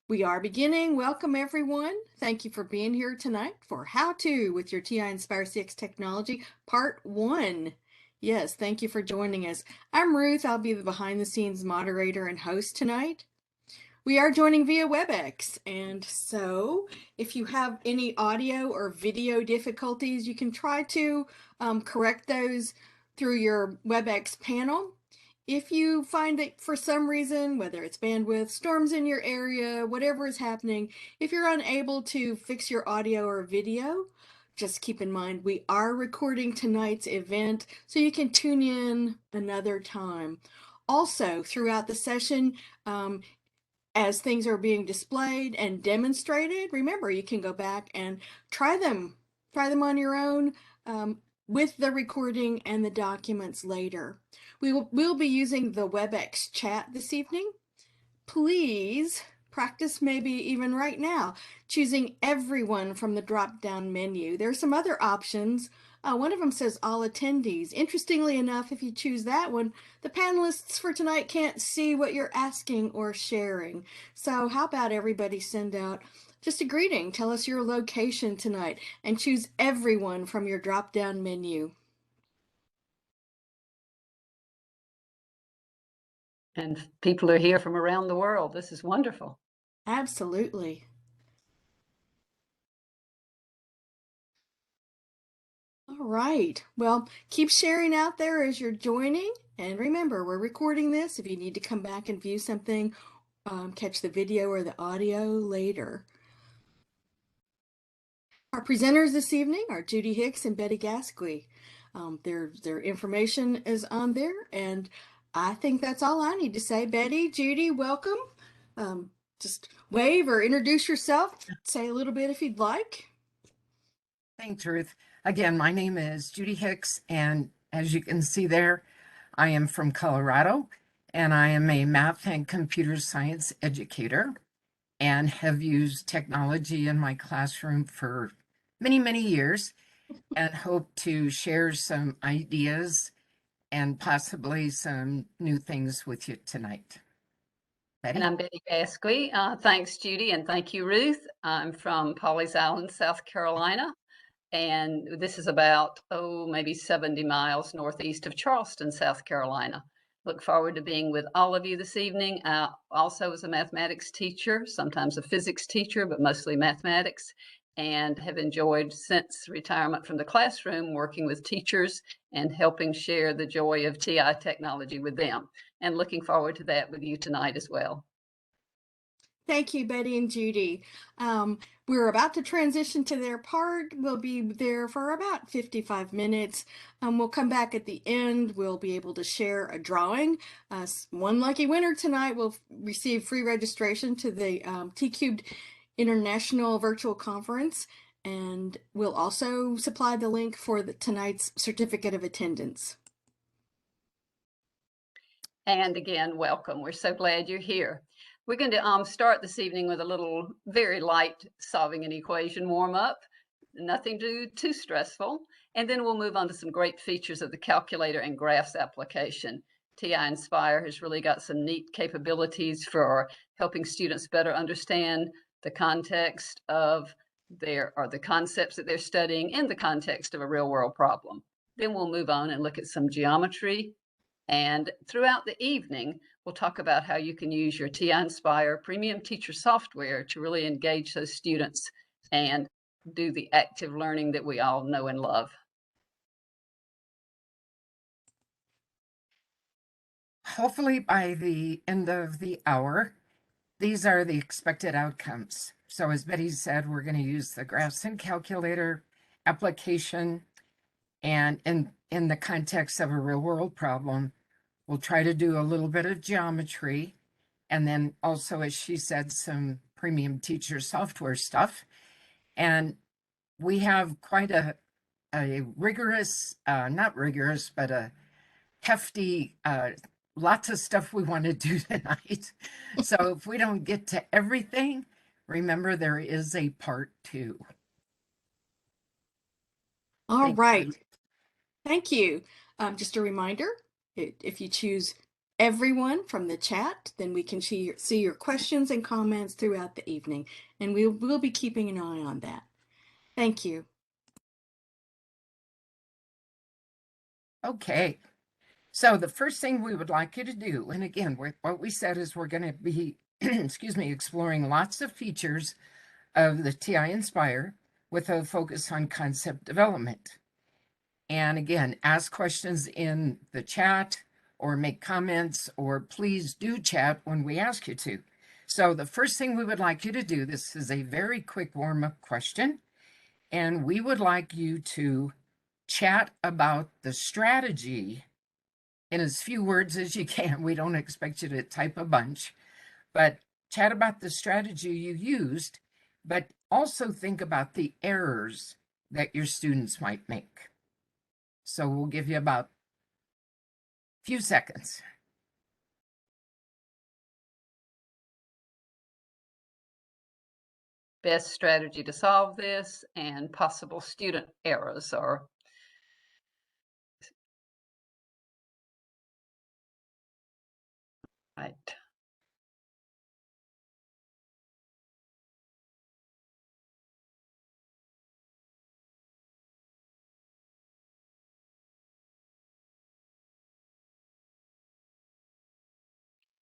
We are beginning. Welcome, everyone. Thank you for being here tonight for How To with your TI-Nspire CX Technology, Part 1. Yes, thank you for joining us. I'm Ruth. I'll be the behind-the-scenes moderator and host tonight. We are joining via WebEx, and so if you have any audio or video difficulties, you can try to correct those through your WebEx panel. If you find that for some reason, whether it's bandwidth, storms in your area, whatever is happening, if you're unable to fix your audio or video, just keep in mind we are recording tonight's event, so you can tune in another time. Also, throughout the session, as things are being displayed and demonstrated, remember you can go back and try them on your own with the recording and the documents later. We'll be using the WebEx chat this evening. Please practice, maybe even right now, choosing everyone from the drop-down menu. There are some other options. One of them says all attendees. Interestingly enough, if you choose that one, the panelists for tonight can't see what you're asking or sharing. So how about everybody send out just a greeting, tell us your location tonight, and choose everyone from your drop-down menu. And people are here from around the world. This is wonderful. Absolutely. All right. Well, keep sharing out there as you're joining. And remember, we're recording this. If you need to come back and view something, catch the video or the audio later. Our presenters this evening are Judy Hicks and Betty Gasquey. Their information is on there, and I think that's all I need to say. Betty, Judy, welcome. Just wave or introduce yourself. Say a little bit if you'd like. Thanks, Ruth. Again, my name is Judy Hicks, and as you can see there, I am from Colorado, and I am a math and computer science educator and have used technology in my classroom for many, many years and hope to share some ideas and possibly some new things with you tonight. Betty? And I'm Betty Gasquey. Thanks, Judy, and thank you, Ruth. I'm from Pawleys Island, South Carolina, and this is about, maybe 70 miles northeast of Charleston, South Carolina. Look forward to being with all of you this evening. Also as a mathematics teacher, sometimes a physics teacher, but mostly mathematics, and have enjoyed since retirement from the classroom working with teachers and helping share the joy of TI technology with them. And looking forward to that with you tonight as well. Thank you, Betty and Judy. We're about to transition to their part. We'll be there for about 55 minutes. We'll come back at the end. We'll be able to share a drawing. One lucky winner tonight will receive free registration to the T-Cubed International Virtual Conference, and we'll also supply the link for tonight's certificate of attendance. And again, welcome. We're so glad you're here. We're going to start this evening with a little very light solving an equation warm-up, nothing too stressful, and then we'll move on to some great features of the calculator and graphs application. TI-Nspire has really got some neat capabilities for helping students better understand the context of the concepts that they're studying in the context of a real-world problem. Then we'll move on and look at some geometry. And throughout the evening, we'll talk about how you can use your TI-Nspire premium teacher software to really engage those students and do the active learning that we all know and love. Hopefully by the end of the hour, these are the expected outcomes. So as Betty said, we're going to use the graphs and calculator application, and in the context of a real world problem, we'll try to do a little bit of geometry, and then also, as she said, some premium teacher software stuff. And we have quite a rigorous, not rigorous, but a hefty, lots of stuff we want to do tonight. So if we don't get to everything, remember there is a part 2. All right. Thank you. Just a reminder, if you choose everyone from the chat. Then we can see your questions and comments throughout the evening, and we'll be keeping an eye on that. Thank you. Okay. So the first thing we would like you to do, and again, what we said is we're going to be, excuse me, exploring lots of features of the TI-Nspire with a focus on concept development. And again, ask questions in the chat or make comments, or please do chat when we ask you to. So the first thing we would like you to do, this is a very quick warm-up question, and we would like you to chat about the strategy in as few words as you can. We don't expect you to type a bunch, but chat about the strategy you used, but also think about the errors that your students might make. So we'll give you about a few seconds. Best strategy to solve this and possible student errors or right.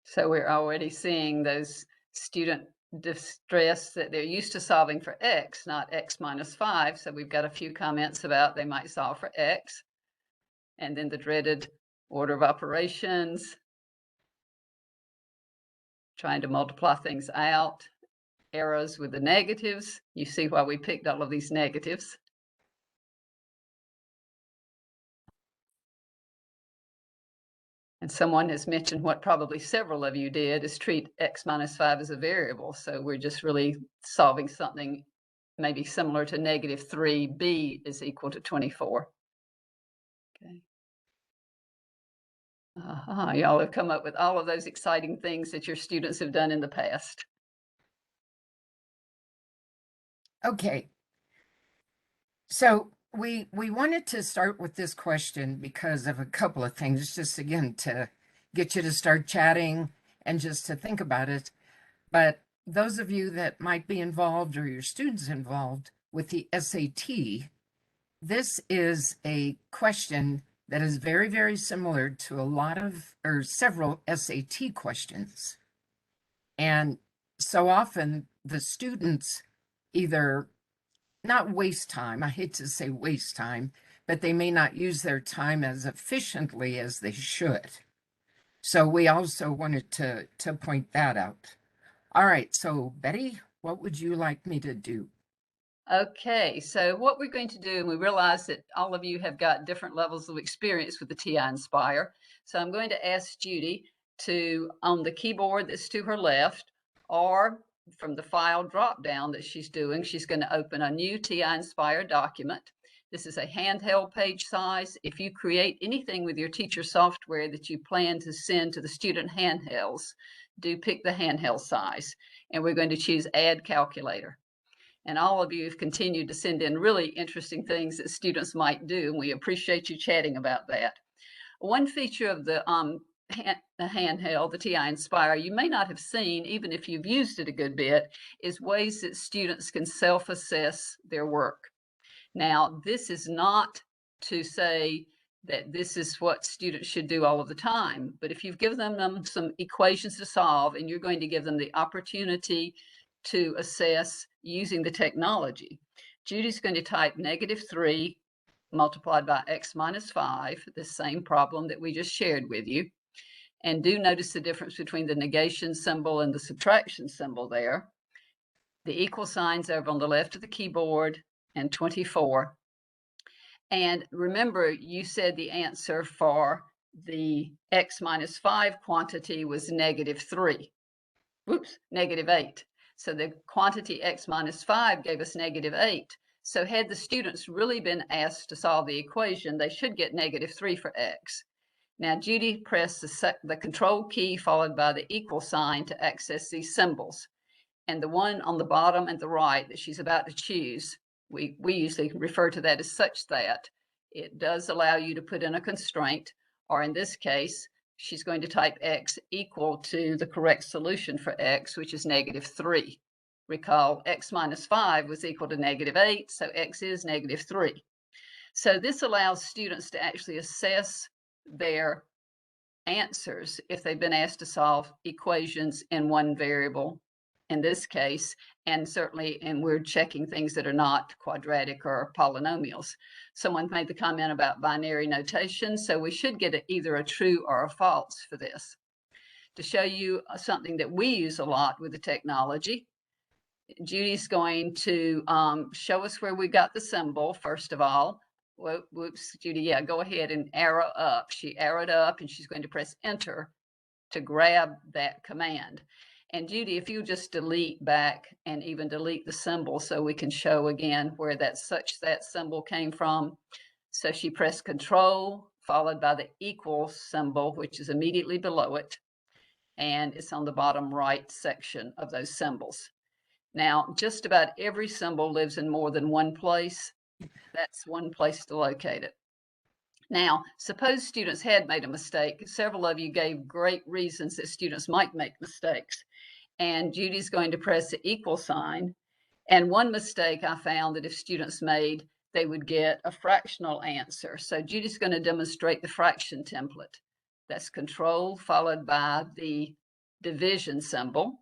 So we're already seeing those student distress that they're used to solving for X, not X minus 5. So we've got a few comments about they might solve for X. And then the dreaded order of operations, trying to multiply things out, arrows with the negatives. You see why we picked all of these negatives. And someone has mentioned what probably several of you did is treat X minus 5 as a variable. So we're just really solving something maybe similar to negative 3b is equal to 24. Okay. Y'all have come up with all of those exciting things that your students have done in the past. Okay. So we wanted to start with this question because of a couple of things, just again to get you to start chatting and just to think about it. But those of you that might be involved or your students involved with the SAT, this is a question that is very, very similar to a lot of or several SAT questions. And so often the students either not waste time, I hate to say waste time, but they may not use their time as efficiently as they should. So we also wanted to point that out. All right, so Betty, what would you like me to do? Okay, so what we're going to do, and we realize that all of you have got different levels of experience with the TI-Nspire. So I'm going to ask Judy to, on the keyboard that's to her left, or from the file drop down that she's doing, she's going to open a new TI-Nspire document. This is a handheld page size. If you create anything with your teacher software that you plan to send to the student handhelds, do pick the handheld size. And we're going to choose Add Calculator. And all of you have continued to send in really interesting things that students might do, and we appreciate you chatting about that. One feature of the handheld, the TI-Nspire, you may not have seen, even if you've used it a good bit, is ways that students can self-assess their work. Now, this is not to say that this is what students should do all of the time, but if you've given them some equations to solve and you're going to give them the opportunity to assess using the technology, Judy's going to type -3 multiplied by X minus 5, the same problem that we just shared with you. And do notice the difference between the negation symbol and the subtraction symbol there. The equal signs over on the left of the keyboard and 24. And remember, you said the answer for the X minus 5 quantity was -3. Whoops, -8. So the quantity X minus 5 gave us -8. So had the students really been asked to solve the equation, they should get -3 for X. Now, Judy pressed the control key followed by the equal sign to access these symbols. And the one on the bottom and the right that she's about to choose, we usually refer to that as such that it does allow you to put in a constraint, or in this case, she's going to type x equal to the correct solution for x, which is -3. Recall, x minus 5 was equal to -8, so x is -3. So this allows students to actually assess their answers if they've been asked to solve equations in one variable in this case, and certainly, and we're checking things that are not quadratic or polynomials. Someone made the comment about binary notation, so we should get either a true or a false for this. To show you something that we use a lot with the technology, Judy's going to show us where we got the symbol, first of all. Whoops, Judy, yeah, go ahead and arrow up. She arrowed up and she's going to press enter to grab that command. And Judy, if you just delete back and even delete the symbol so we can show again where that symbol came from. So she pressed Control followed by the equal symbol, which is immediately below it. And it's on the bottom right section of those symbols. Now, just about every symbol lives in more than one place. That's one place to locate it. Now, suppose students had made a mistake. Several of you gave great reasons that students might make mistakes. And Judy's going to press the equal sign. And one mistake I found that if students made, they would get a fractional answer. So Judy's going to demonstrate the fraction template. That's Control followed by the division symbol.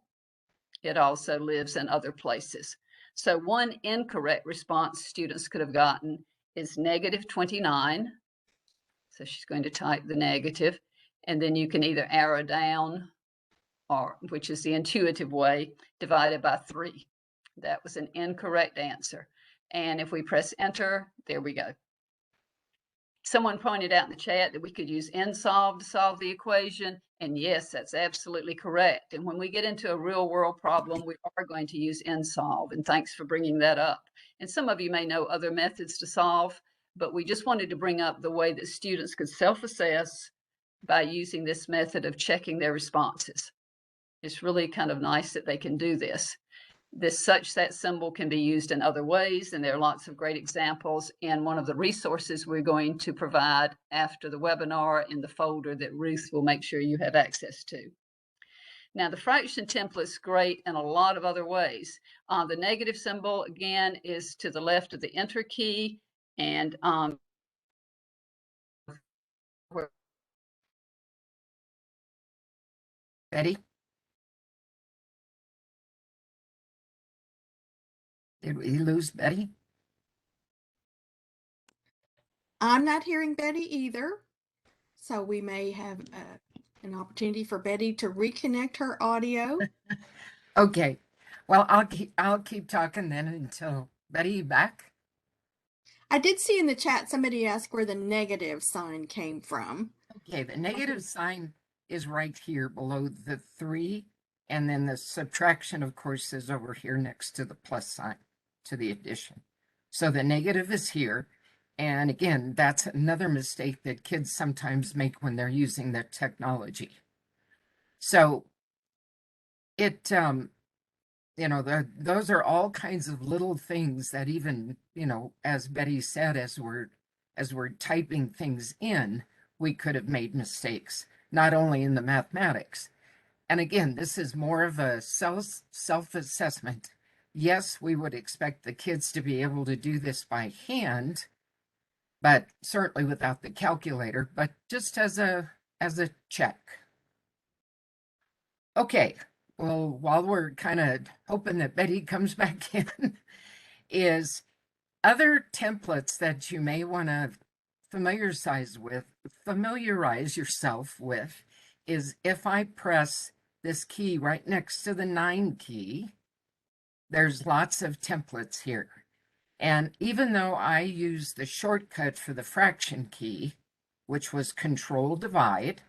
It also lives in other places. So one incorrect response students could have gotten is -29. So she's going to type the negative, and then you can either arrow down, or which is the intuitive way, divided by 3. That was an incorrect answer. And if we press enter, there we go. Someone pointed out in the chat that we could use NSolve to solve the equation. And yes, that's absolutely correct. And when we get into a real world problem, we are going to use NSolve. And thanks for bringing that up. And some of you may know other methods to solve, but we just wanted to bring up the way that students could self-assess by using this method of checking their responses. It's really kind of nice that they can do this. That symbol can be used in other ways, and there are lots of great examples in one of the resources we're going to provide after the webinar in the folder that Ruth will make sure you have access to. Now, the fraction template is great in a lot of other ways. The negative symbol, again, is to the left of the enter key, and Betty? Did we lose Betty? I'm not hearing Betty either. So we may have an opportunity for Betty to reconnect her audio. Okay. Well, I'll keep talking then until Betty back. I did see in the chat somebody asked where the negative sign came from. Okay, the negative sign is right here below the 3, and then the subtraction, of course, is over here next to the plus sign, to the addition. So the negative is here, and again, that's another mistake that kids sometimes make when they're using the technology. So it, you know, those are all kinds of little things that even, you know, as Betty said, as we're typing things in, we could have made mistakes, not only in the mathematics. And again, this is more of a self-assessment. Yes, we would expect the kids to be able to do this by hand, but certainly without the calculator, but just as a check. Okay, well, while we're kind of hoping that Betty comes back in, is other templates that you may want to familiarize yourself with is if I press this key right next to the 9 key, there's lots of templates here. And even though I use the shortcut for the fraction key, which was Control Divide,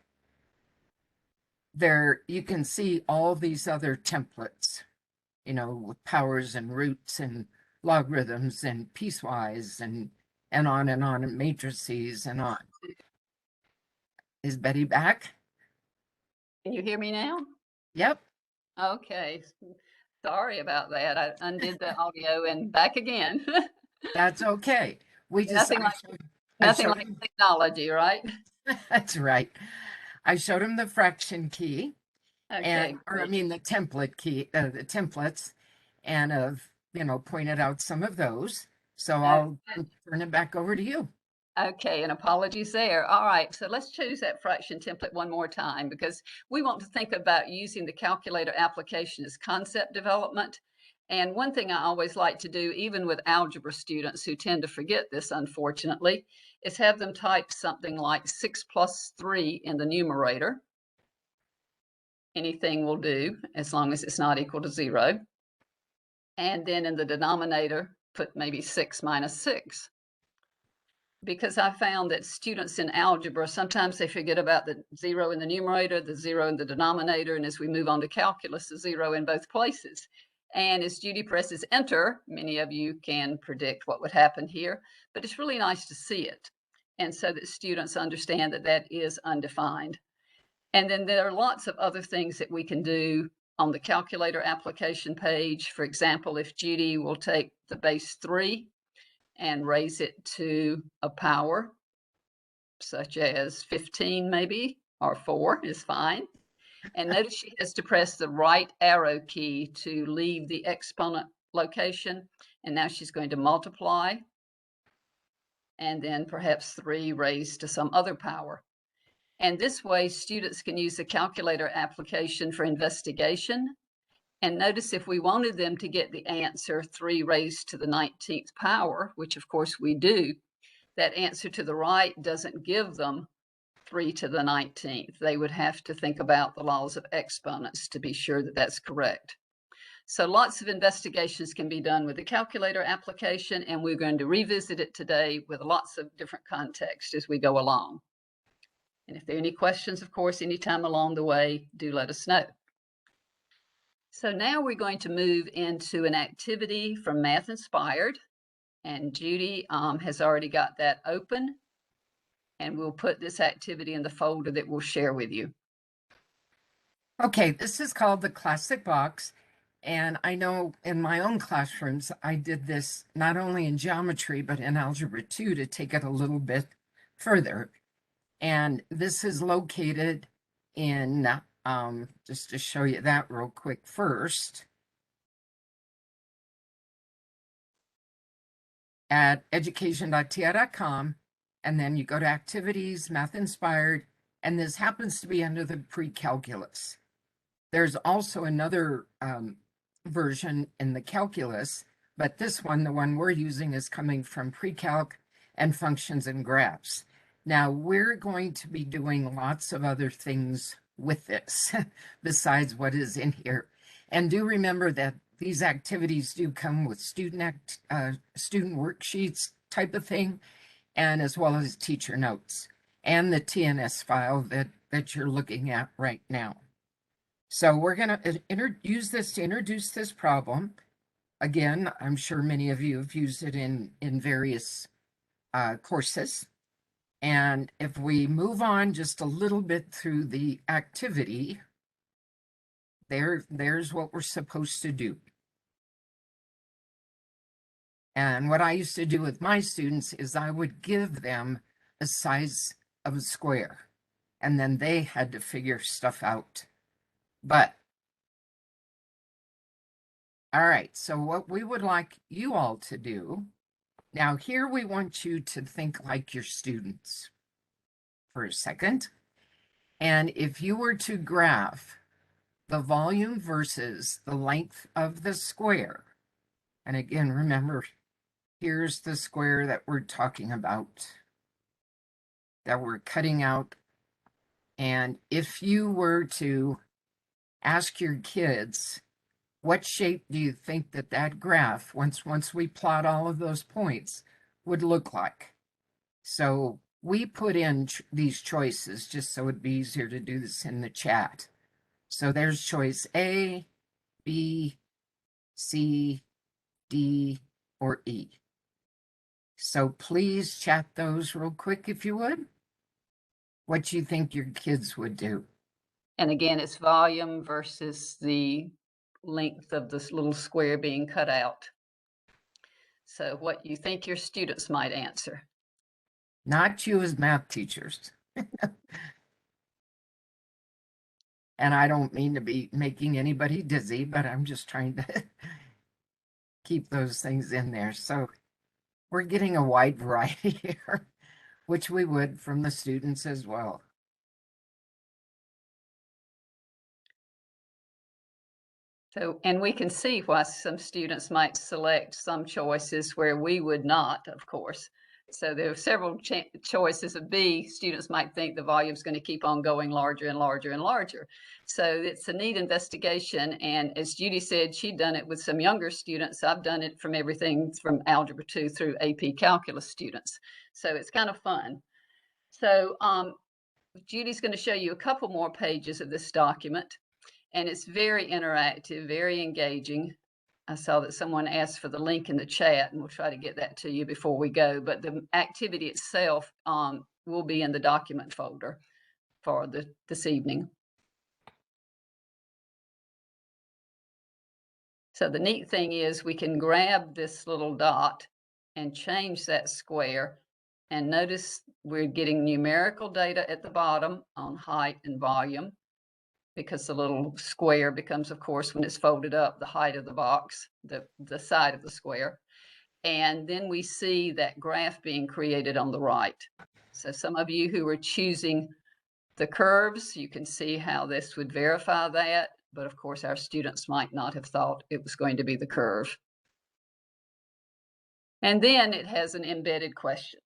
there you can see all these other templates, you know, with powers and roots and logarithms and piecewise and on and matrices and on. Is Betty back? can you hear me now? Yep. Okay. Sorry about that. I undid the audio and back again. That's okay. We just Nothing like technology, right? That's right. I showed him the fraction key Okay, or I great. mean the template key, the templates, and pointed out some of those. So I'll turn it back over to you. Okay, and apologies there. All right, so let's choose that fraction template one more time because we want to think about using the calculator application as concept development. And one thing I always like to do, even with algebra students who tend to forget this, unfortunately, is have them type something like 6 plus 3 in the numerator. Anything will do as long as it's not equal to 0. And then in the denominator, put maybe 6 minus 6. Because I found that students in algebra, sometimes they forget about the 0 in the numerator, the 0 in the denominator, and as we move on to calculus, the 0 in both places. And as Judy presses enter, many of you can predict what would happen here, but it's really nice to see it. And so that students understand that that is undefined. And then there are lots of other things that we can do on the calculator application page. For example, if Judy will take the base 3 and raise it to a power, such as 15 maybe, or 4 is fine. And notice she has to press the right arrow key to leave the exponent location. And now she's going to multiply. And then perhaps 3 raised to some other power. And this way, students can use the calculator application for investigation. And notice if we wanted them to get the answer 3 raised to the 19th power, which of course we do, that answer to the right doesn't give them 3 to the 19th. They would have to think about the laws of exponents to be sure that that's correct. So lots of investigations can be done with the calculator application, and we're going to revisit it today with lots of different contexts as we go along. And if there are any questions, of course, anytime along the way, do let us know. So now we're going to move into an activity from Math-Inspired, and Judy has already got that open, and we'll put this activity in the folder that we'll share with you. Okay, this is called the Classic Box, and I know in my own classrooms, I did this not only in geometry, but in Algebra 2 to take it a little bit further. And this is located in, just to show you that real quick first, at education.ti.com, and then you go to Activities, Math-Inspired, and this happens to be under the pre-calculus. There's also another version in the calculus, but this one, the one we're using, is coming from pre-calc and functions and graphs. Now, we're going to be doing lots of other things with this besides what is in here. And do remember that these activities do come with student worksheets type of thing, and as well as teacher notes and the TNS file that you're looking at right now. So we're going to use this to introduce this problem. Again, I'm sure many of you have used it in various courses. And if we move on just a little bit through the activity, there's what we're supposed to do. And what I used to do with my students is I would give them a size of a square, and then they had to figure stuff out. But, all right, so what we would like you all to do, now here we want you to think like your students for a second. And if you were to graph the volume versus the length of the square, and again, remember, here's the square that we're talking about, that we're cutting out. And if you were to ask your kids, what shape do you think that graph, once we plot all of those points, would look like? So we put in these choices just so it'd be easier to do this in the chat. So there's choice A, B, C, D, or E. So please chat those real quick if you would. What you think your kids would do. And again, it's volume versus the length of this little square being cut out. So what you think your students might answer. Not you as math teachers. And I don't mean to be making anybody dizzy, but I'm just trying to keep those things in there. So we're getting a wide variety here, which we would from the students as well. So, and we can see why some students might select some choices where we would not, of course. So there are several choices of B. Students might think the volume is going to keep on going larger and larger and larger. So it's a neat investigation. And as Judy said, she'd done it with some younger students. I've done it from everything from Algebra 2 through AP Calculus students. So it's kind of fun. So Judy's going to show you a couple more pages of this document. And it's very interactive, very engaging. I saw that someone asked for the link in the chat, and we'll try to get that to you before we go. But the activity itself will be in the document folder for this evening. So the neat thing is we can grab this little dot and change that square. And notice we're getting numerical data at the bottom on height and volume, because the little square becomes, of course, when it's folded up, the height of the box, the side of the square. And then we see that graph being created on the right. So some of you who are choosing the curves, you can see how this would verify that. But of course, our students might not have thought it was going to be the curve. And then it has an embedded question.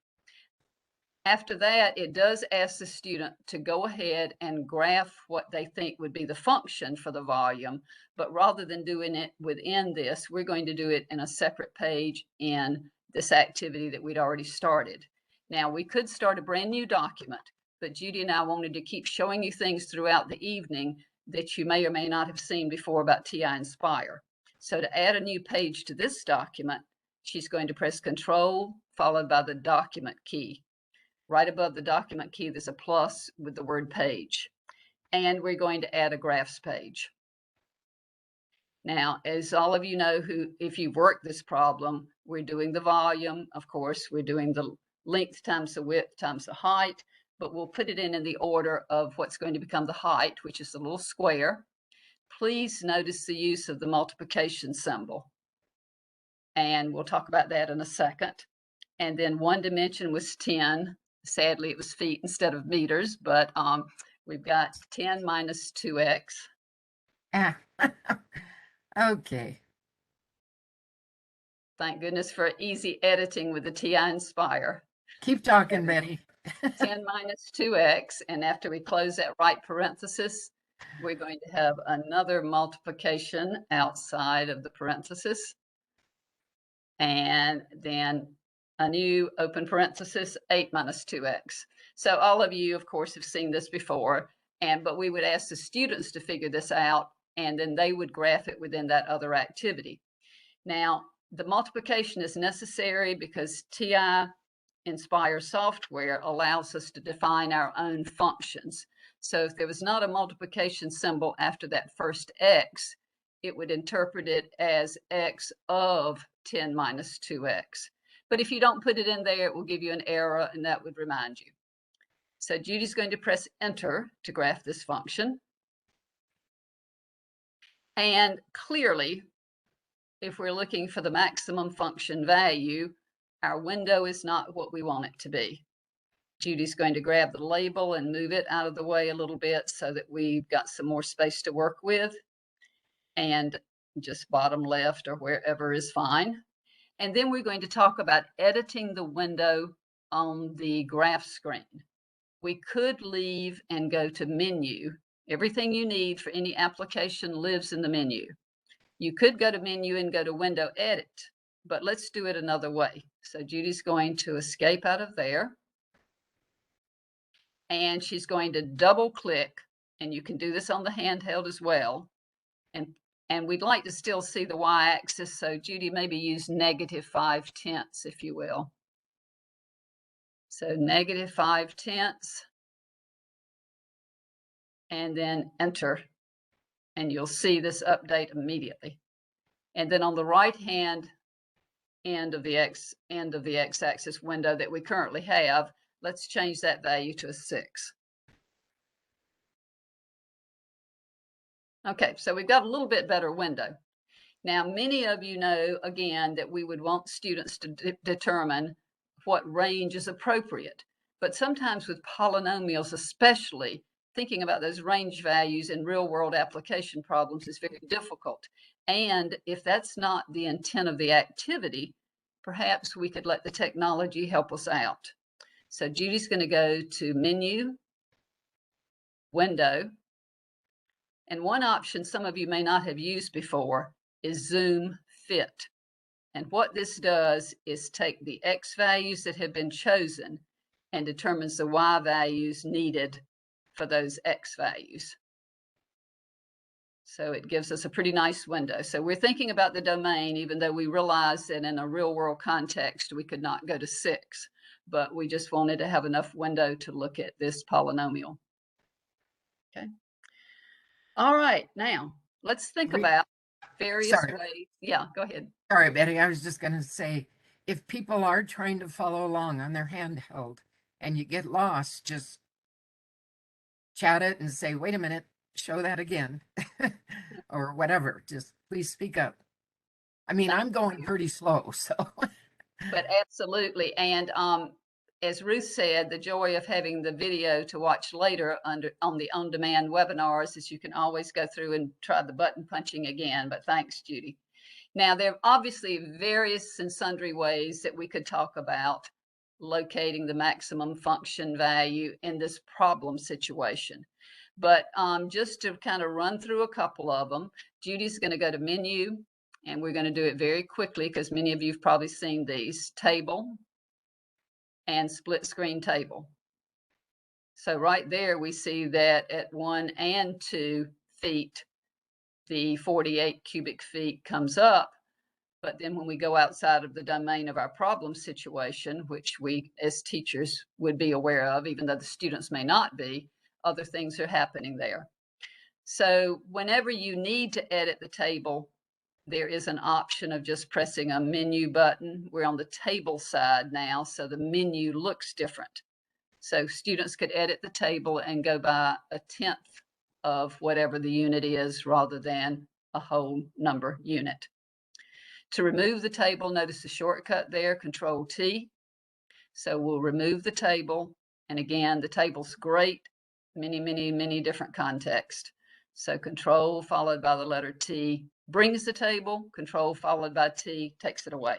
After that, it does ask the student to go ahead and graph what they think would be the function for the volume, but rather than doing it within this, we're going to do it in a separate page in this activity that we'd already started. Now, we could start a brand new document, but Judy and I wanted to keep showing you things throughout the evening that you may or may not have seen before about TI-Nspire. So to add a new page to this document, she's going to press Control, followed by the document key. Right above the document key, there's a plus with the word page. And we're going to add a graphs page. Now, as all of you know, if you've worked this problem, we're doing the volume. Of course, we're doing the length times the width times the height, but we'll put it in the order of what's going to become the height, which is the little square. Please notice the use of the multiplication symbol. And we'll talk about that in a second. And then one dimension was 10. Sadly, it was feet instead of meters, but we've got 10 minus 2x. Ah, okay. Thank goodness for easy editing with the TI-Nspire. Keep talking, Betty. 10 minus 2x, and after we close that right parenthesis, we're going to have another multiplication outside of the parenthesis. And then a new open parenthesis, 8 minus 2x. So all of you, of course, have seen this before, but we would ask the students to figure this out, and then they would graph it within that other activity. Now, the multiplication is necessary because TI-Nspire software allows us to define our own functions. So if there was not a multiplication symbol after that first x, it would interpret it as x of 10 minus 2x. But if you don't put it in there, it will give you an error, and that would remind you. So Judy's going to press enter to graph this function. And clearly, if we're looking for the maximum function value, our window is not what we want it to be. Judy's going to grab the label and move it out of the way a little bit so that we've got some more space to work with. And just bottom left or wherever is fine. And then we're going to talk about editing the window on the graph screen. We could leave and go to menu. Everything you need for any application lives in the menu. You could go to menu and go to window edit, but let's do it another way. So Judy's going to escape out of there. And she's going to double click, and you can do this on the handheld as well. And we'd like to still see the y-axis, so Judy, maybe use -5/10, if you will. So -5/10, and then enter, and you'll see this update immediately. And then on the right-hand end of the x-axis window that we currently have, let's change that value to a 6. Okay, so we've got a little bit better window. Now, many of you know, again, that we would want students to determine what range is appropriate. But sometimes with polynomials, especially, thinking about those range values in real-world application problems is very difficult. And if that's not the intent of the activity, perhaps we could let the technology help us out. So Judy's going to go to Menu, Window, and one option some of you may not have used before is Zoom Fit. And what this does is take the X values that have been chosen and determines the Y values needed for those X values. So it gives us a pretty nice window. So we're thinking about the domain, even though we realize that in a real world context, we could not go to 6, but we just wanted to have enough window to look at this polynomial. Okay. All right, now let's think about various ways. Yeah, go ahead. Sorry, Betty, I was just going to say, if people are trying to follow along on their handheld and you get lost, just chat it and say, wait a minute, show that again, or whatever. Just please speak up. I mean, I'm going pretty slow, so. But absolutely. And as Ruth said, the joy of having the video to watch later on the on-demand webinars is you can always go through and try the button punching again. But thanks, Judy. Now, there are obviously various and sundry ways that we could talk about locating the maximum function value in this problem situation. But just to kind of run through a couple of them, Judy's going to go to Menu, and we're going to do it very quickly because many of you have probably seen these, Table and Split Screen Table. So right there, we see that at 1 and 2 feet, the 48 cubic feet comes up. But then when we go outside of the domain of our problem situation, which we as teachers would be aware of, even though the students may not be, other things are happening there. So whenever you need to edit the table, there is an option of just pressing a menu button. We're on the table side now, so the menu looks different. So students could edit the table and go by 1/10 of whatever the unit is rather than a whole number unit. To remove the table, notice the shortcut there, Control T. So we'll remove the table. And again, the table's great, many different contexts. So Control followed by the letter T brings the table, Control followed by T takes it away.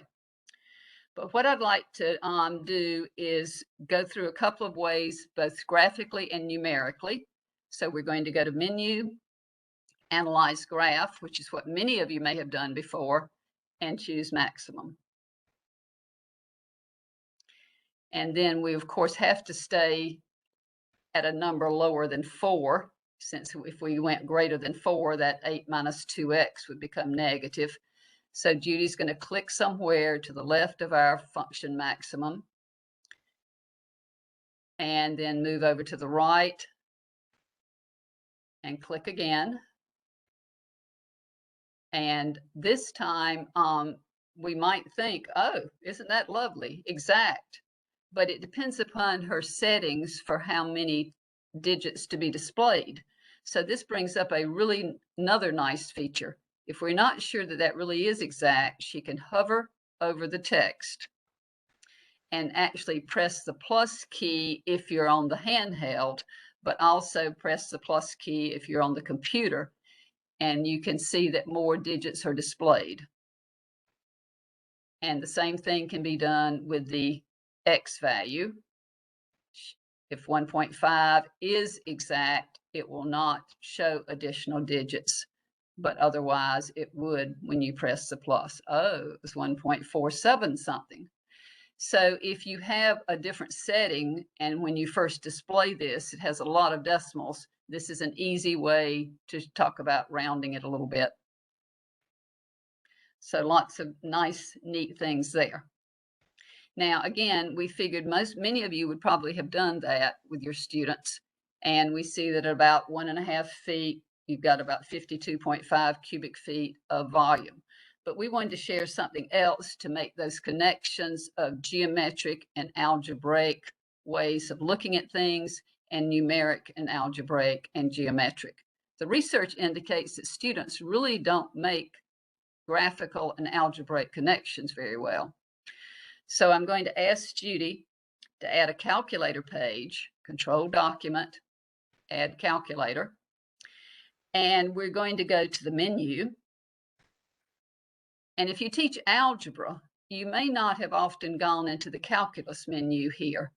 But what I'd like to do is go through a couple of ways, both graphically and numerically. So we're going to go to Menu, Analyze Graph, which is what many of you may have done before, and choose maximum. And then we, of course, have to stay at a number lower than 4, since if we went greater than 4, that 8 minus 2x would become negative. So Judy's going to click somewhere to the left of our function maximum, and then move over to the right and click again. And this time, we might think, oh, isn't that lovely? Exact. But it depends upon her settings for how many digits to be displayed. So this brings up another nice feature. If we're not sure that that really is exact, she can hover over the text and actually press the plus key if you're on the handheld, but also press the plus key if you're on the computer. And you can see that more digits are displayed. And the same thing can be done with the X value. If 1.5 is exact, it will not show additional digits, but otherwise it would when you press the plus. Oh, it was 1.47 something. So if you have a different setting, and when you first display this, it has a lot of decimals, this is an easy way to talk about rounding it a little bit. So lots of nice, neat things there. Now, again, we figured many of you would probably have done that with your students. And we see that at about 1.5 feet, you've got about 52.5 cubic feet of volume. But we wanted to share something else to make those connections of geometric and algebraic ways of looking at things, and numeric and algebraic and geometric. The research indicates that students really don't make graphical and algebraic connections very well. So I'm going to ask Judy to add a calculator page, control document, add calculator. And we're going to go to the menu. And if you teach algebra, you may not have often gone into the calculus menu here.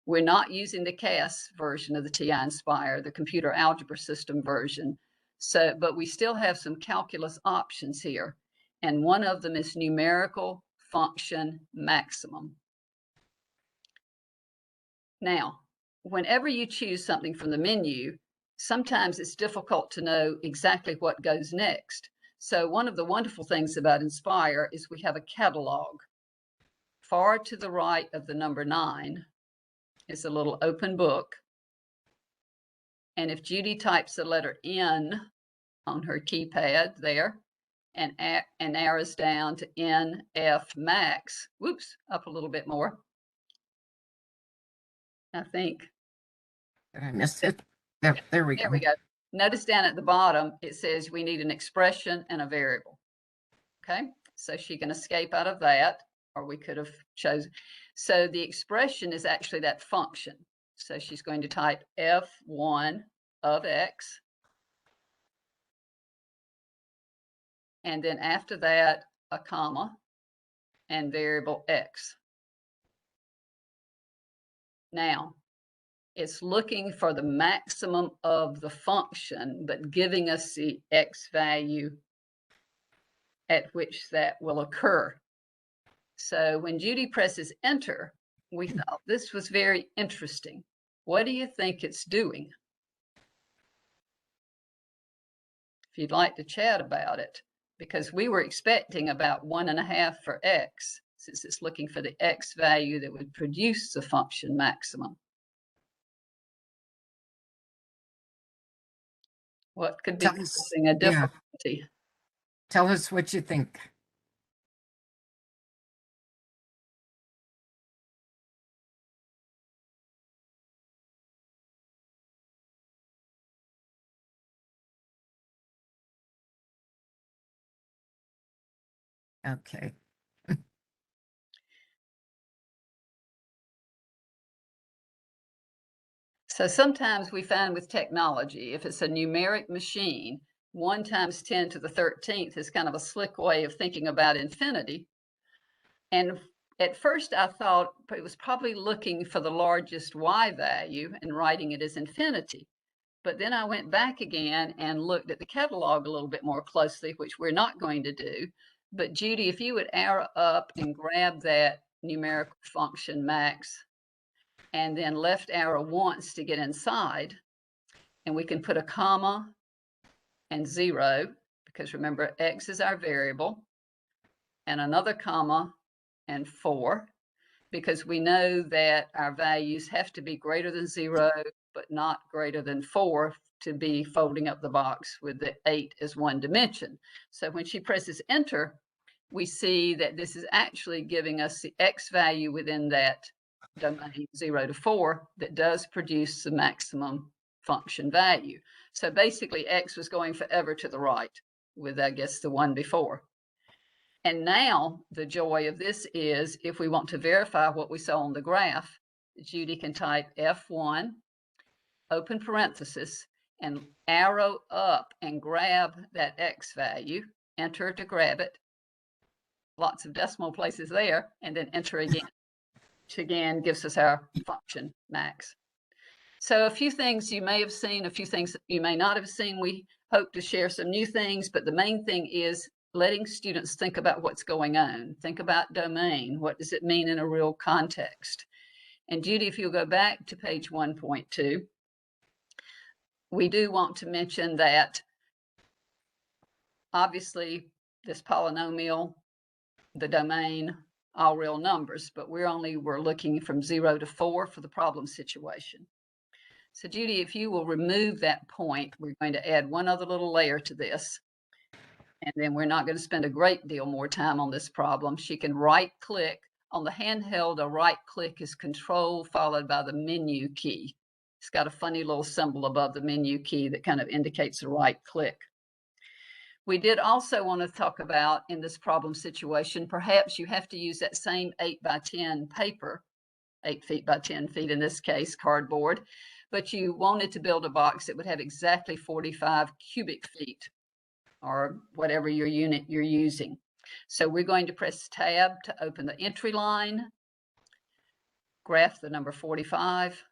We're not using the CAS version of the TI-Nspire, the computer algebra system version. So, but we still have some calculus options here. And one of them is numerical function maximum. Now, whenever you choose something from the menu, sometimes it's difficult to know exactly what goes next. So one of the wonderful things about Nspire is we have a catalog. Far to the right of the number 9 is a little open book. And if Judy types the letter N on her keypad there and arrows down to NF max, whoops, up a little bit more. I think. Did I miss it? There we go. There we go. Notice down at the bottom, it says we need an expression and a variable. Okay, so she can escape out of that, or we could have chosen. So the expression is actually that function. So she's going to type f1 of x. And then after that, a comma and variable x. Now, it's looking for the maximum of the function, but giving us the x value at which that will occur. So when Judy presses enter, we thought this was very interesting. What do you think it's doing? If you'd like to chat about it, because we were expecting about 1.5 for x, since it's looking for the x value that would produce the function maximum. What could be causing a difficulty? Yeah. Tell us what you think. Okay. So sometimes we find with technology, if it's a numeric machine, 1 times 10 to the 13th is kind of a slick way of thinking about infinity. And at first I thought it was probably looking for the largest y value and writing it as infinity. But then I went back again and looked at the catalog a little bit more closely, which we're not going to do. But Judy, if you would arrow up and grab that numerical function max, and then left arrow once to get inside, and we can put a comma and 0, because remember x is our variable, and another comma and 4, because we know that our values have to be greater than 0, but not greater than 4 to be folding up the box with the 8 as one dimension. So when she presses enter, we see that this is actually giving us the x value within that domain 0 to 4 that does produce the maximum function value. So basically x was going forever to the right with, I guess, the one before. And now the joy of this is if we want to verify what we saw on the graph, Judy can type F1, open parenthesis, and arrow up and grab that x value, enter to grab it, lots of decimal places there, and then enter again, which again gives us our function max. So a few things you may have seen, a few things you may not have seen. We hope to share some new things, but the main thing is letting students think about what's going on. Think about domain. What does it mean in a real context? And Judy, if you'll go back to page 1.2, we do want to mention that obviously this polynomial, the domain, all real numbers, but we're looking from 0 to 4 for the problem situation. So Judy, if you will remove that point, we're going to add one other little layer to this. And then we're not going to spend a great deal more time on this problem. She can right click on the handheld. A right click is control followed by the menu key. It's got a funny little symbol above the menu key that kind of indicates the right click. We did also want to talk about, in this problem situation, perhaps you have to use that same 8 by 10 paper, 8 feet by 10 feet in this case, cardboard, but you wanted to build a box that would have exactly 45 cubic feet, or whatever your unit you're using. So we're going to press Tab to open the entry line, graph the number 45,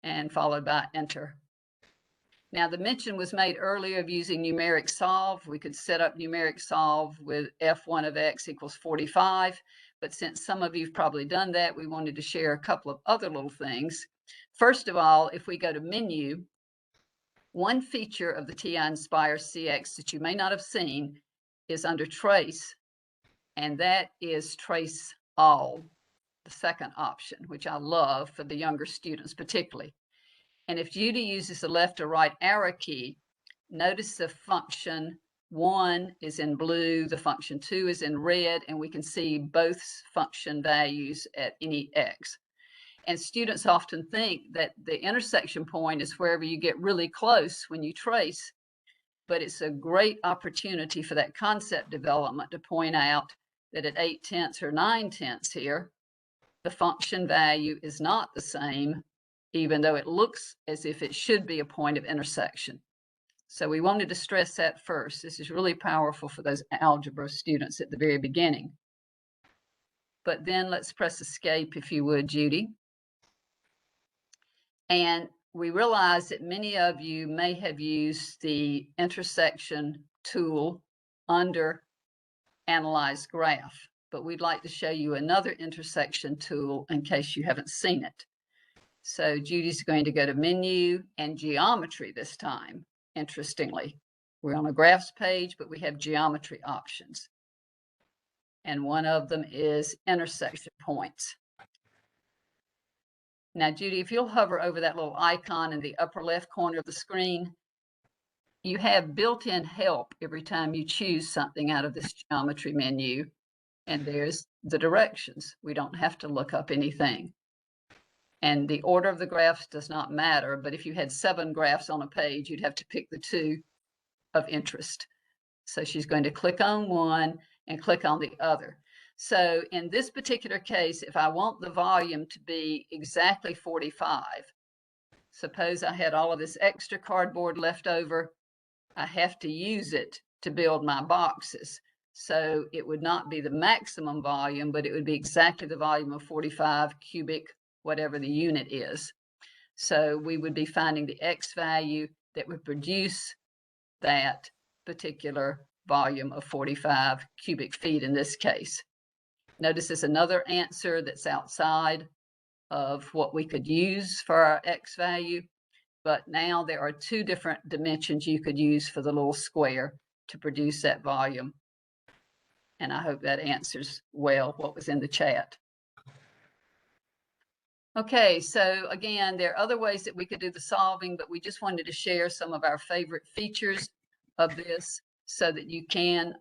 and followed by Enter. Now, the mention was made earlier of using numeric solve. We could set up numeric solve with f1 of x equals 45, but since some of you've probably done that, we wanted to share a couple of other little things. First of all, if we go to Menu, one feature of the TI-Nspire CX that you may not have seen is under Trace, and that is Trace All, the second option, which I love for the younger students particularly. And if Judy uses the left or right arrow key, notice the function 1 is in blue, the function 2 is in red, and we can see both function values at any x. And students often think that the intersection point is wherever you get really close when you trace, but it's a great opportunity for that concept development to point out that at 8/10 or 9/10 here, the function value is not the same, even though it looks as if it should be a point of intersection. So we wanted to stress that first. This is really powerful for those algebra students at the very beginning. But then let's press Escape, if you would, Judy. And we realize that many of you may have used the intersection tool under Analyze Graph, but we'd like to show you another intersection tool in case you haven't seen it. So Judy's going to go to Menu and Geometry this time, interestingly. We're on a graphs page, but we have geometry options. And one of them is intersection points. Now, Judy, if you'll hover over that little icon in the upper left corner of the screen, you have built-in help every time you choose something out of this geometry menu. And there's the directions. We don't have to look up anything. And the order of the graphs does not matter, but if you had 7 graphs on a page, you'd have to pick the 2 of interest. So she's going to click on one and click on the other. So in this particular case, if I want the volume to be exactly 45, suppose I had all of this extra cardboard left over, I have to use it to build my boxes. So it would not be the maximum volume, but it would be exactly the volume of 45 cubic, whatever the unit is. So we would be finding the X value that would produce that particular volume of 45 cubic feet in this case. Notice there's another answer that's outside of what we could use for our X value, but now there are 2 different dimensions you could use for the little square to produce that volume. And I hope that answers well what was in the chat. Okay, so again, there are other ways that we could do the solving, but we just wanted to share some of our favorite features of this so that you can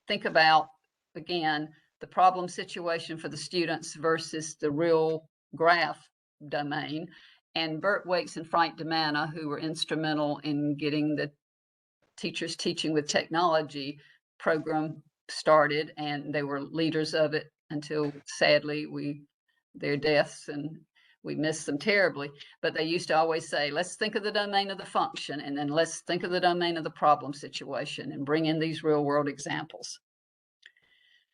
think about, again, the problem situation for the students versus the real graph domain. And Bert Wakes and Frank DeManna, who were instrumental in getting the Teachers Teaching with Technology program started, and they were leaders of it until sadly their deaths, and we miss them terribly. But they used to always say, let's think of the domain of the function, and then let's think of the domain of the problem situation and bring in these real world examples.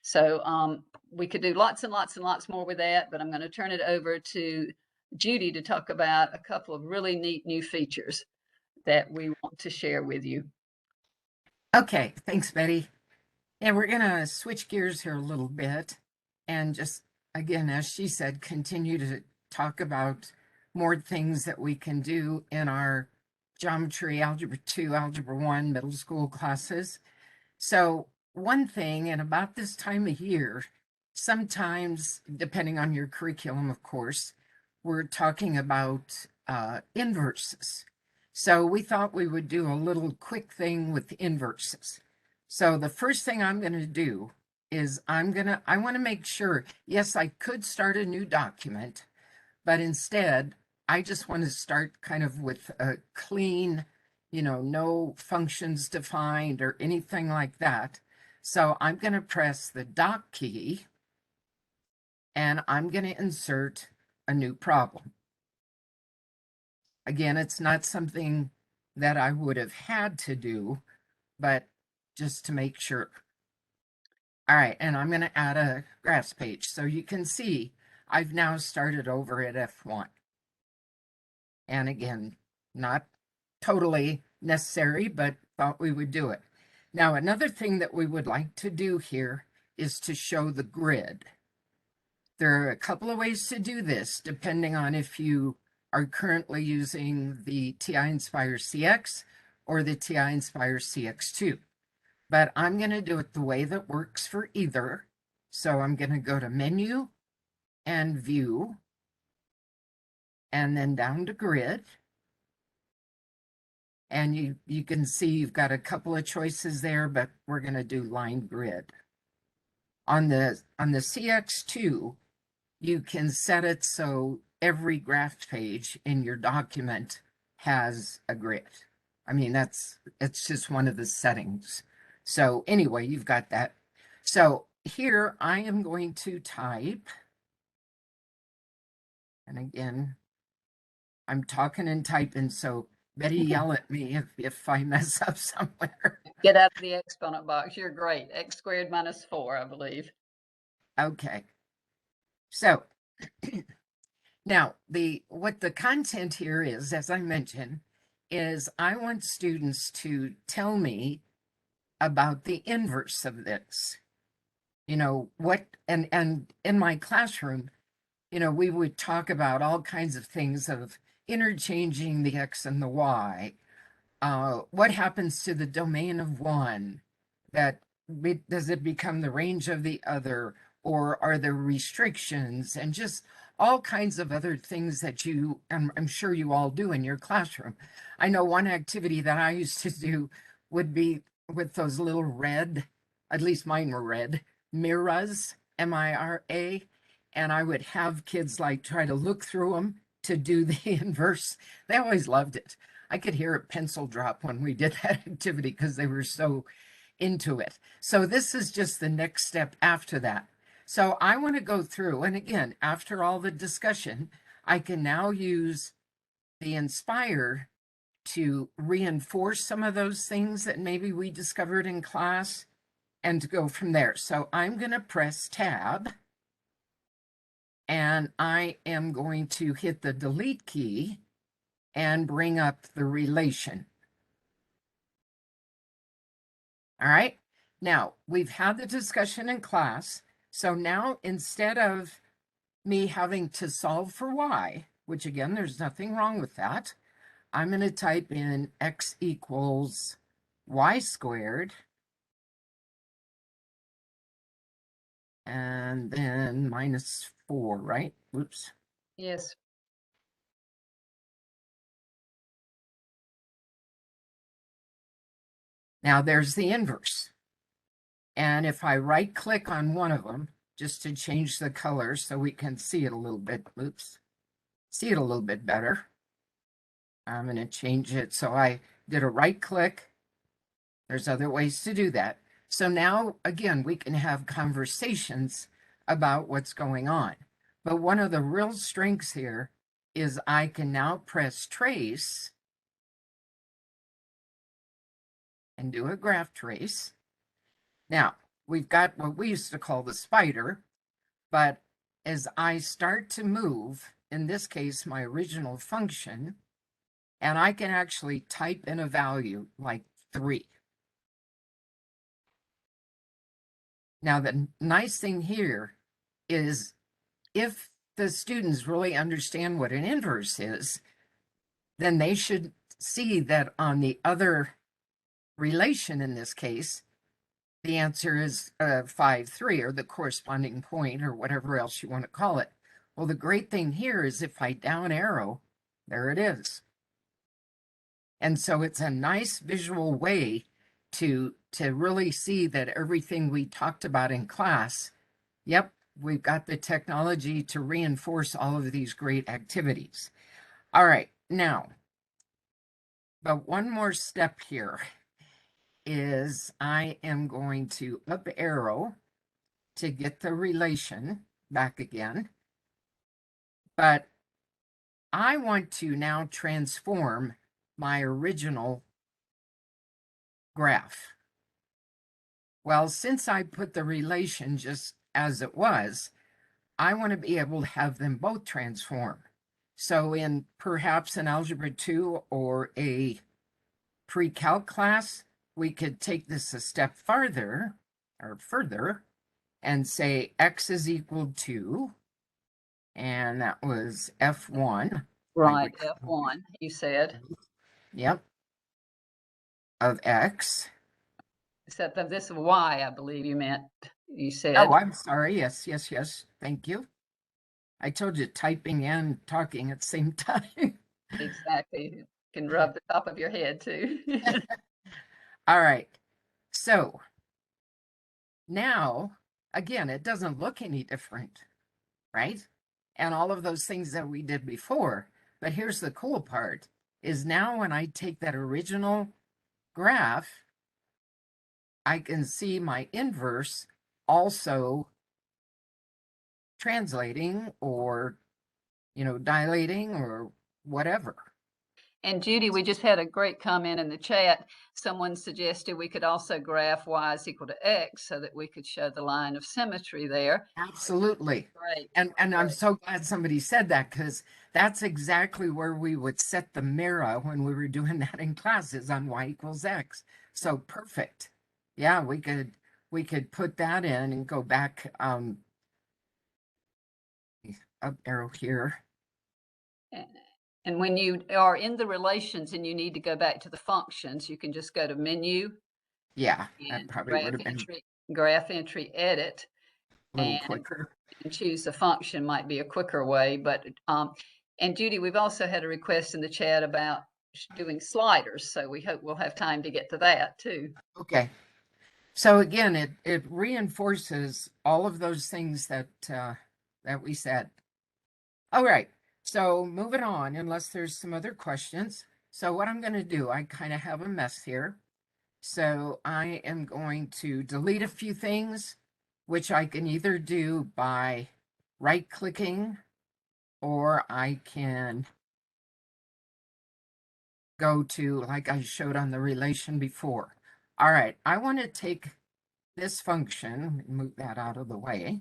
So we could do lots and lots and lots more with that, but I'm going to turn it over to Judy to talk about a couple of really neat new features that we want to share with you. Okay, thanks, Betty. And we're going to switch gears here a little bit and just, again, as she said, continue to talk about more things that we can do in our geometry, algebra 2, algebra 1 middle school classes. So one thing, and about this time of year, sometimes, depending on your curriculum, of course, we're talking about inverses. So we thought we would do a little quick thing with inverses. So the first thing I'm going to do is I want to make sure, yes, I could start a new document, but instead, I just want to start kind of with a clean, no functions defined or anything like that. So I'm going to press the dock key and I'm going to insert a new problem. Again, it's not something that I would have had to do, but just to make sure. All right, and I'm going to add a graphs page. So you can see I've now started over at F1. And again, not totally necessary, but thought we would do it. Now, another thing that we would like to do here is to show the grid. There are a couple of ways to do this, depending on if you are currently using the TI-Nspire CX or the TI-Nspire CX2. But I'm going to do it the way that works for either. So I'm going to go to Menu and View, and then down to Grid. And you can see you've got a couple of choices there, but we're going to do line grid. On the CX2, you can set it so every graph page in your document has a grid. I mean, it's just one of the settings. So anyway, you've got that. So here I am going to type, and again, I'm talking and typing, so Betty, yell at me if I mess up somewhere. Get out of the exponent box. You're great. X squared minus 4, I believe. Okay. So now what the content here is, as I mentioned, is I want students to tell me about the inverse of this. What and in my classroom, we would talk about all kinds of things of interchanging the X and the Y. What happens to the domain of one? Does it become the range of the other, or are there restrictions, and just all kinds of other things that I'm sure you all do in your classroom. I know one activity that I used to do would be with those little red, at least mine were red, mirrors, MIRA, and I would have kids like try to look through them to do the inverse. They always loved it. I could hear a pencil drop when we did that activity because they were so into it. So this is just the next step after that. So I want to go through, and again, after all the discussion, I can now use the Nspire to reinforce some of those things that maybe we discovered in class and to go from there. So I'm going to press Tab, and I am going to hit the Delete key and bring up the relation. All right. Now, we've had the discussion in class. So now, instead of me having to solve for y, which again, there's nothing wrong with that, I'm going to type in x equals y squared. And then minus 4, right? Oops. Yes. Now there's the inverse. And if I right click on one of them, just to change the color so we can see it a little bit, see it a little bit better. I'm going to change it. So I did a right click. There's other ways to do that. So now, again, we can have conversations about what's going on. But one of the real strengths here is I can now press trace and do a graph trace. Now, we've got what we used to call the spider, but as I start to move, in this case, my original function, and I can actually type in a value like 3. Now, the nice thing here is if the students really understand what an inverse is, then they should see that on the other relation in this case, the answer is 5, 3, or the corresponding point, or whatever else you want to call it. Well, the great thing here is if I down arrow, there it is. And so it's a nice visual way to really see that everything we talked about in class, yep, we've got the technology to reinforce all of these great activities. All right, now, but one more step here is I am going to up arrow to get the relation back again. But I want to now transform my original graph. Well, since I put the relation just as it was, I want to be able to have them both transform. So in perhaps an Algebra 2 or a pre-calc class, we could take this a step farther or further and say x is equal to, and that was F1. Right, F1, you said. Yep, of x. Except that this Y, I believe you meant, you said. Oh, I'm sorry. Yes, yes, yes. Thank you. I told you typing and talking at the same time. Exactly. You can rub the top of your head too. All right. So now, again, it doesn't look any different, right? And all of those things that we did before. But here's the cool part is now when I take that original graph, I can see my inverse also translating or, dilating or whatever. And Judy, we just had a great comment in the chat. Someone suggested we could also graph y is equal to x so that we could show the line of symmetry there. Absolutely. Great. And I'm so glad somebody said that, because that's exactly where we would set the mirror when we were doing that in classes on y equals x. So perfect. Yeah, we could put that in and go back up arrow here. And when you are in the relations and you need to go back to the functions, you can just go to menu. Yeah, that And probably would have been graph entry edit a little quicker. And choose the function might be a quicker way. But and Judy, we've also had a request in the chat about doing sliders, so we hope we'll have time to get to that too. Okay. So again, it reinforces all of those things that that we said. All right. So moving on, unless there's some other questions. So what I'm going to do, I kind of have a mess here. So I am going to delete a few things, which I can either do by right-clicking, or I can go to, like I showed on the relation before. All right, I want to take this function, move that out of the way.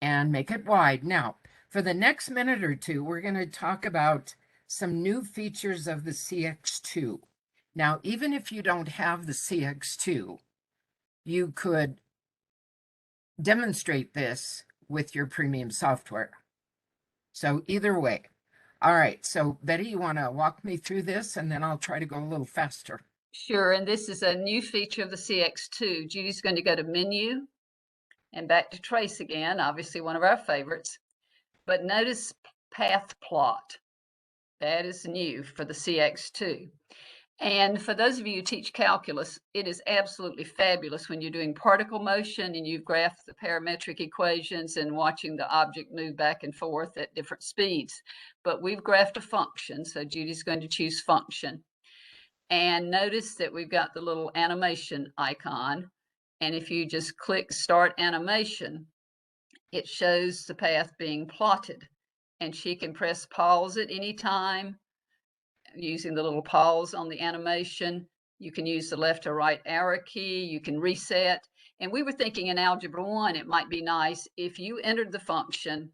And make it wide. Now, for the next minute or two, we're going to talk about some new features of the CX2. Now, even if you don't have the CX2, you could demonstrate this with your premium software. So either way. All right, so Betty, you want to walk me through this, and then I'll try to go a little faster. Sure, and this is a new feature of the CX2. Judy's going to go to menu and back to trace again, obviously one of our favorites. But notice path plot. That is new for the CX2. And for those of you who teach calculus, it is absolutely fabulous when you're doing particle motion and you've graphed the parametric equations and watching the object move back and forth at different speeds. But we've graphed a function, so Judy's going to choose function. And notice that we've got the little animation icon. And if you just click start animation, it shows the path being plotted. And she can press pause at any time using the little pause on the animation. You can use the left or right arrow key. You can reset. And we were thinking in Algebra 1, it might be nice if you entered the function,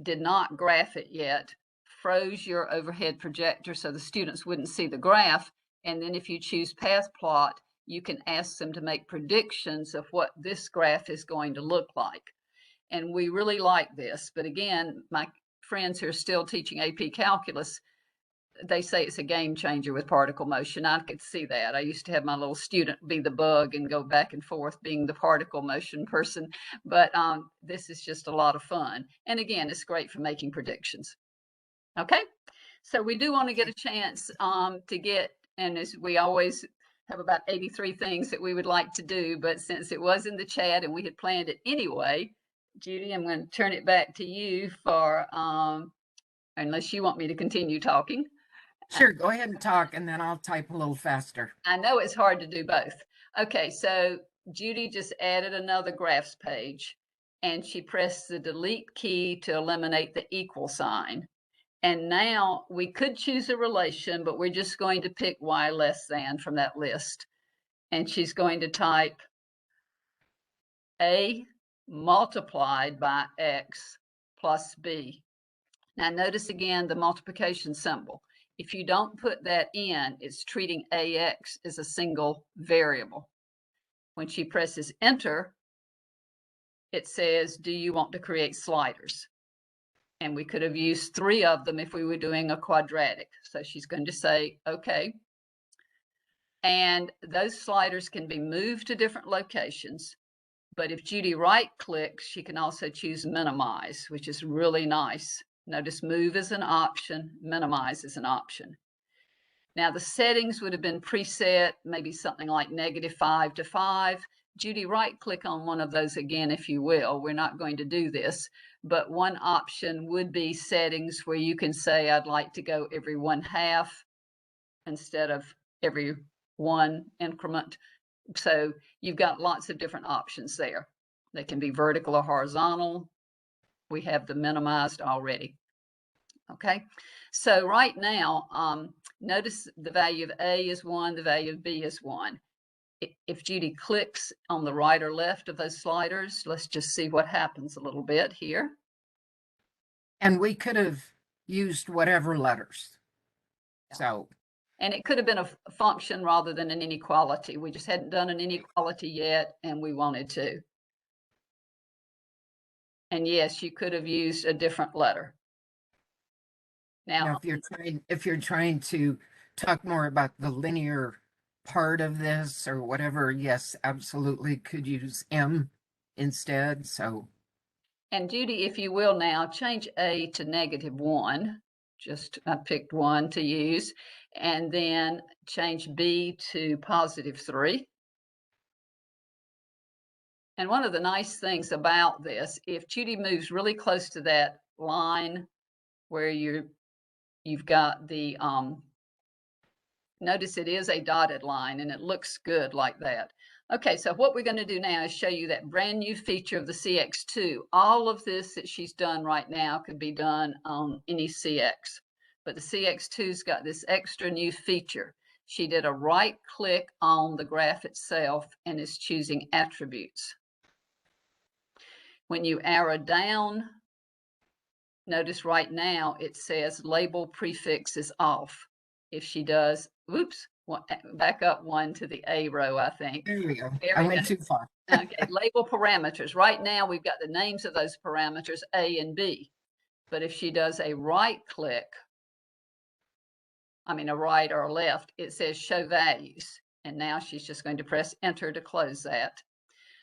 did not graph it yet, froze your overhead projector so the students wouldn't see the graph. And then if you choose path plot, you can ask them to make predictions of what this graph is going to look like. And we really like this. But again, my friends who are still teaching AP Calculus, they say it's a game changer with particle motion. I could see that. I used to have my little student be the bug and go back and forth being the particle motion person. But this is just a lot of fun. And again, it's great for making predictions. Okay, so we do want to get a chance to get, and as we always have about 83 things that we would like to do, but since it was in the chat and we had planned it anyway, Judy, I'm going to turn it back to you for, unless you want me to continue talking. Sure, go ahead and talk, and then I'll type a little faster. I know it's hard to do both. Okay, so Judy just added another graphs page, and she pressed the delete key to eliminate the equal sign. And now we could choose a relation, but we're just going to pick y less than from that list. And she's going to type a multiplied by x plus b. Now notice again the multiplication symbol. If you don't put that in, it's treating ax as a single variable. When she presses enter, it says, do you want to create sliders? And we could have used 3 of them if we were doing a quadratic. So she's going to say, okay. And those sliders can be moved to different locations. But if Judy right clicks, she can also choose minimize, which is really nice. Notice move is an option, minimize is an option. Now the settings would have been preset, maybe something like -5 to 5. Judy, right click on one of those again, if you will. We're not going to do this, but one option would be settings where you can say, I'd like to go every 1/2 instead of every 1 increment. So you've got lots of different options there. They can be vertical or horizontal. We have the minimized already. Okay, so right now, notice the value of A is 1, the value of B is 1. If Judy clicks on the right or left of those sliders, let's just see what happens a little bit here. And we could have used whatever letters. So. And it could have been a function rather than an inequality. We just hadn't done an inequality yet, and we wanted to. And yes, you could have used a different letter. Now, if you're trying to talk more about the linear part of this or whatever, yes, absolutely could use M instead. So. And Judy, if you will now change A to -1. Just I picked 1 to use, and then change B to +3. And one of the nice things about this, if Judy moves really close to that line where you've got the, notice it is a dotted line and it looks good like that. Okay, so what we're going to do now is show you that brand new feature of the CX2. All of this that she's done right now could be done on any CX, but the CX2's got this extra new feature. She did a right click on the graph itself and is choosing attributes. When you arrow down, notice right now it says label prefix is off. If she does, oops, back up 1 to the A row, I think. There we go. I went too far. Okay, label parameters. Right now we've got the names of those parameters, A and B. But if she does a right click, I mean a right or a left, it says show values. And now she's just going to press enter to close that.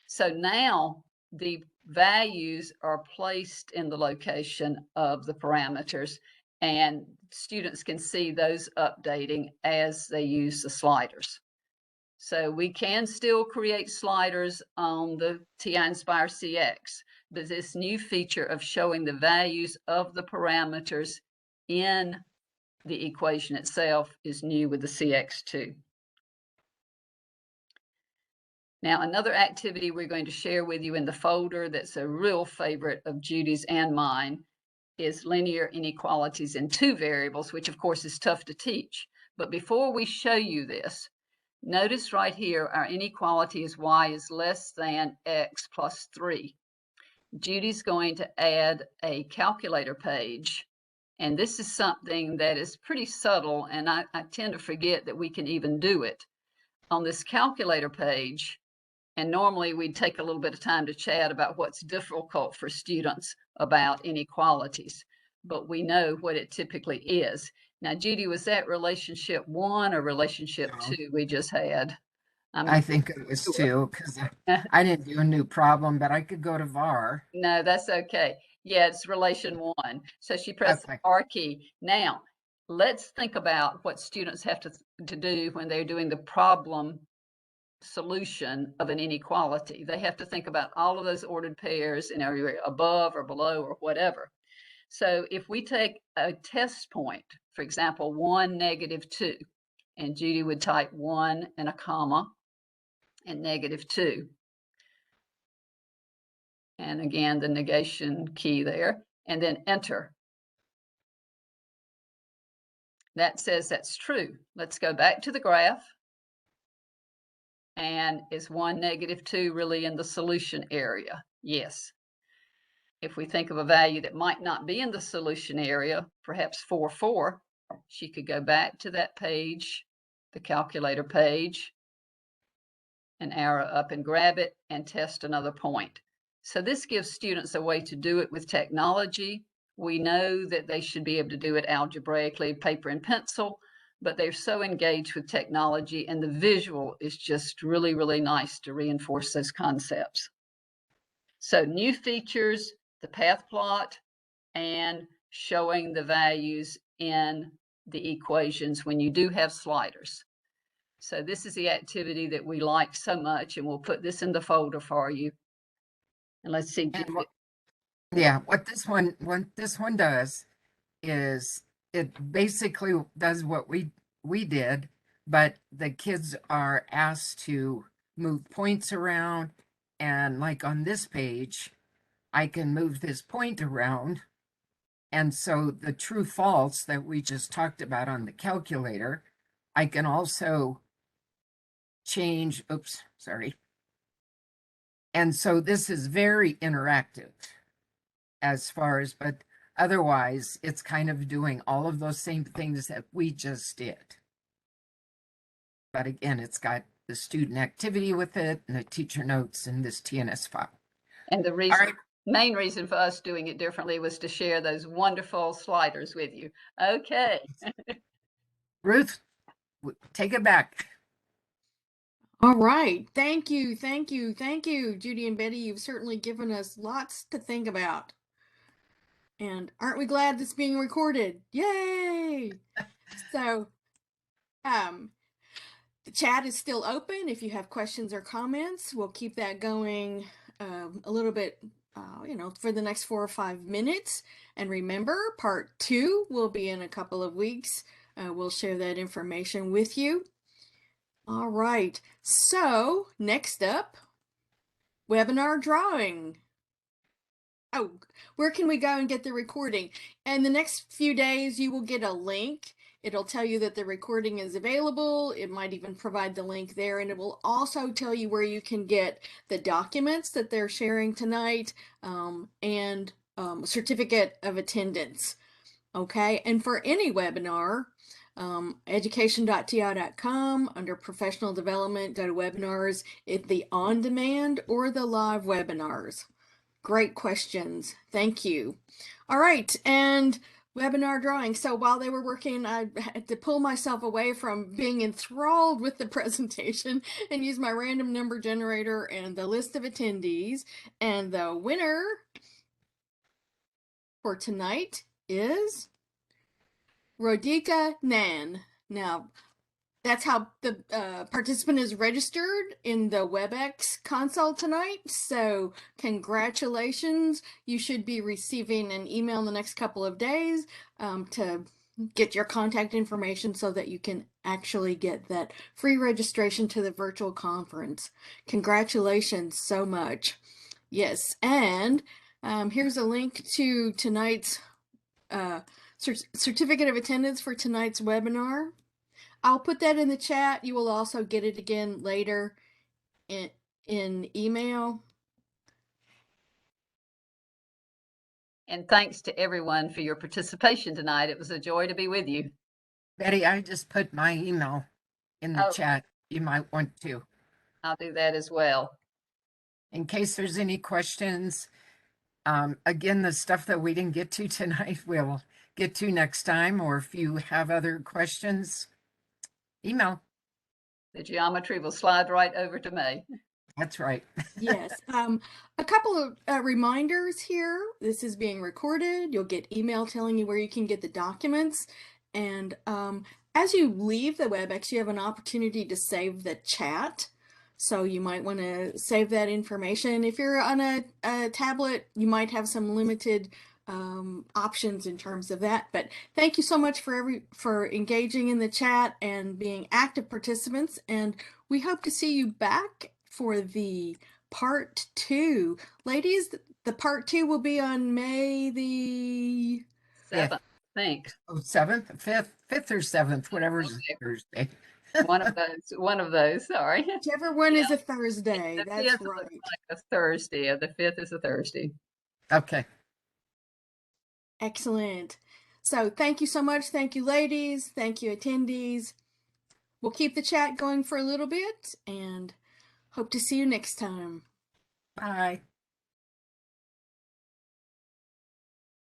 So now the values are placed in the location of the parameters, and students can see those updating as they use the sliders. So we can still create sliders on the TI-Nspire CX, but this new feature of showing the values of the parameters in the equation itself is new with the CX2. Now, another activity we're going to share with you in the folder that's a real favorite of Judy's and mine is linear inequalities in 2 variables, which of course is tough to teach. But before we show you this, notice right here, our inequality is y is less than x plus 3. Judy's going to add a calculator page. And this is something that is pretty subtle, and I tend to forget that we can even do it. On this calculator page, and normally we'd take a little bit of time to chat about what's difficult for students about inequalities, but we know what it typically is. Now, Judy, was that relationship 1 or relationship 2 we just had? I think it was 2 because I didn't do a new problem, but I could go to VAR. No, that's okay. Yeah, it's relation 1. So she pressed the R key. Now, let's think about what students have to do when they're doing the problem solution of an inequality. They have to think about all of those ordered pairs, you know, above or below or whatever. So if we take a test point, for example, 1, -2, and Judy would type 1 and a comma and -2. And again, the negation key there, and then enter. That says that's true. Let's go back to the graph. And is 1, -2 really in the solution area? Yes. If we think of a value that might not be in the solution area, perhaps 4, 4, she could go back to that page, the calculator page, and arrow up and grab it and test another point. So this gives students a way to do it with technology. We know that they should be able to do it algebraically, paper and pencil, but they're so engaged with technology, and the visual is just really, really nice to reinforce those concepts. So new features, the path plot, and showing the values in the equations when you do have sliders. So this is the activity that we like so much, and we'll put this in the folder for you. And let's see. What this one does is it basically does what we did, but the kids are asked to move points around, and like on this page, I can move this point around. And so the true false that we just talked about on the calculator, I can also change, oops, sorry. And so this is very interactive as far as, but otherwise it's kind of doing all of those same things that we just did. But again, it's got the student activity with it and the teacher notes in this TNS file. And the reason, main reason for us doing it differently was to share those wonderful sliders with you. Okay. Ruth, take it back. All right. Thank you. Thank you. Thank you, Judy and Betty. You've certainly given us lots to think about. And aren't we glad this being recorded? Yay! So, the chat is still open. If you have questions or comments, we'll keep that going a little bit, for the next 4 or 5 minutes. And remember, part 2 will be in a couple of weeks. We'll share that information with you. All right. So next up, webinar drawing. Oh, where can we go and get the recording? And the next few days, you will get a link. It'll tell you that the recording is available. It might even provide the link there, and it will also tell you where you can get the documents that they're sharing tonight and certificate of attendance. Okay, and for any webinar, education.ti.com, under professional development, go to webinars, the on-demand or the live webinars. Great questions. Thank you. All right. And webinar drawing. So while they were working, I had to pull myself away from being enthralled with the presentation and use my random number generator and the list of attendees. And the winner for tonight is Rodika Nan. Now, that's how the participant is registered in the WebEx console tonight. So congratulations. You should be receiving an email in the next couple of days to get your contact information so that you can actually get that free registration to the virtual conference. Congratulations so much. Yes, and here's a link to tonight's certificate of attendance for tonight's webinar. I'll put that in the chat. You will also get it again later in email. And thanks to everyone for your participation tonight. It was a joy to be with you. Betty, I just put my email in the chat. You might want to. I'll do that as well. In case there's any questions, again, the stuff that we didn't get to tonight, we'll get to next time, or if you have other questions, email. The geometry will slide right over to me. That's right. Yes. A couple of reminders here. This is being recorded. You'll get email telling you where you can get the documents. And as you leave the WebEx, you have an opportunity to save the chat. So you might want to save that information. If you're on a tablet, you might have some limited options in terms of that. But thank you so much for engaging in the chat and being active participants. And we hope to see you back for the part 2. Ladies, the part 2 will be on May the 7th, I think. Oh, 7th, 5th or 7th, whatever's Okay. Thursday. One of those, sorry. whichever one Yeah. is a Thursday. The That's 5th right. looks like a Thursday, or the 5th is a Thursday. Okay. Excellent. So thank you so much. Thank you, ladies. Thank you, attendees. We'll keep the chat going for a little bit and hope to see you next time. Bye.